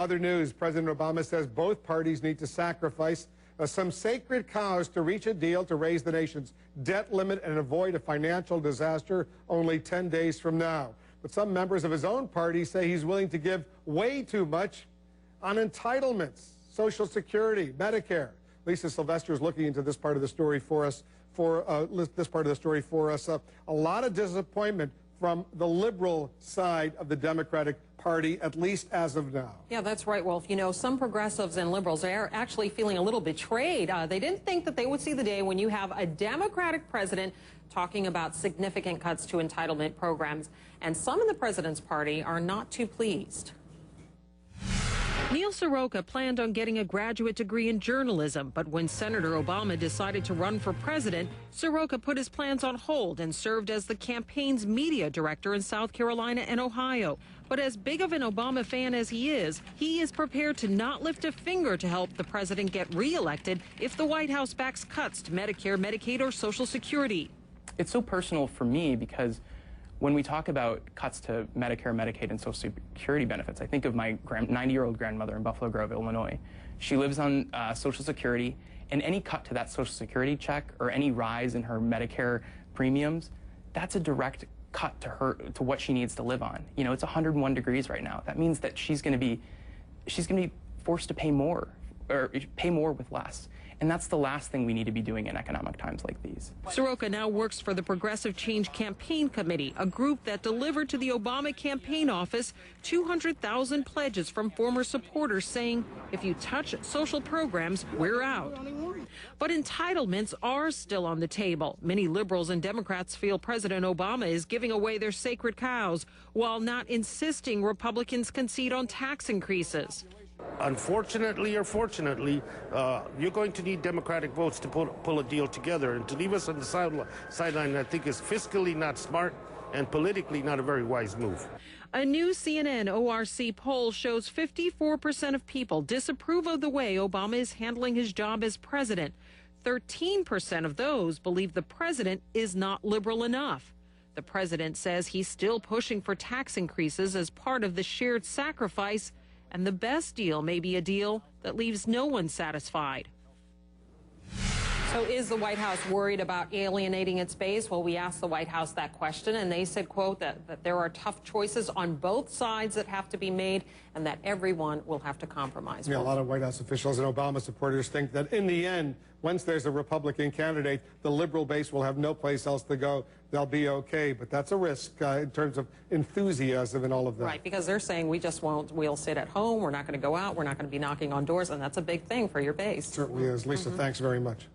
Other news, President Obama says both parties need to sacrifice some sacred cows to reach a deal to raise the nation's debt limit and avoid a financial disaster only 10 days from now. But some members of his own party say he's willing to give way too much on entitlements, Social Security, Medicare. Lisa Sylvester is looking into this part of the story for us. A lot of disappointment from the liberal side of the Democratic Party, at least as of now. Yeah, that's right, Wolf. You know, some progressives and liberals are actually feeling a little betrayed. They didn't think that they would see the day when you have a Democratic president talking about significant cuts to entitlement programs, and some in the president's party are not too pleased. Neil Soroka planned on getting a graduate degree in journalism, but when Senator Obama decided to run for president, Soroka put his plans on hold and served as the campaign's media director in South Carolina and Ohio. But as big of an Obama fan as he is prepared to not lift a finger to help the president get reelected if the White House backs cuts to Medicare, Medicaid, or Social Security. It's so personal for me because when we talk about cuts to Medicare, Medicaid, and Social Security benefits, I think of my 90-year-old grandmother in Buffalo Grove, Illinois. She lives on Social Security, and any cut to that Social Security check or any rise in her Medicare premiums, that's a direct cut to her, to what she needs to live on. You know, it's 101 degrees right now. That means that she's going to be forced to pay more, or pay more with less. And that's the last thing we need to be doing in economic times like these. Soroka now works for the Progressive Change Campaign Committee, a group that delivered to the Obama campaign office 200,000 pledges from former supporters saying, if you touch social programs, we're out. But entitlements are still on the table. Many liberals and Democrats feel President Obama is giving away their sacred cows while not insisting Republicans concede on tax increases. Unfortunately or fortunately, you're going to need Democratic votes to pull a deal together. And to leave us on the sideline, I think, is fiscally not smart and politically not a very wise move. A new CNN ORC poll shows 54% of people disapprove of the way Obama is handling his job as president. 13% of those believe the president is not liberal enough. The president says he's still pushing for tax increases as part of the shared sacrifice, and the best deal may be a deal that leaves no one satisfied. So is the White House worried about alienating its base? Well, we asked the White House that question, and they said, quote, that there are tough choices on both sides that have to be made and that everyone will have to compromise. Yeah, a lot of White House officials and Obama supporters think that in the end, once there's a Republican candidate, the liberal base will have no place else to go. They'll be okay. But that's a risk in terms of enthusiasm and all of that. Right, because they're saying we'll sit at home, we're not going to go out, we're not going to be knocking on doors, and that's a big thing for your base. Certainly is. Lisa, thanks very much.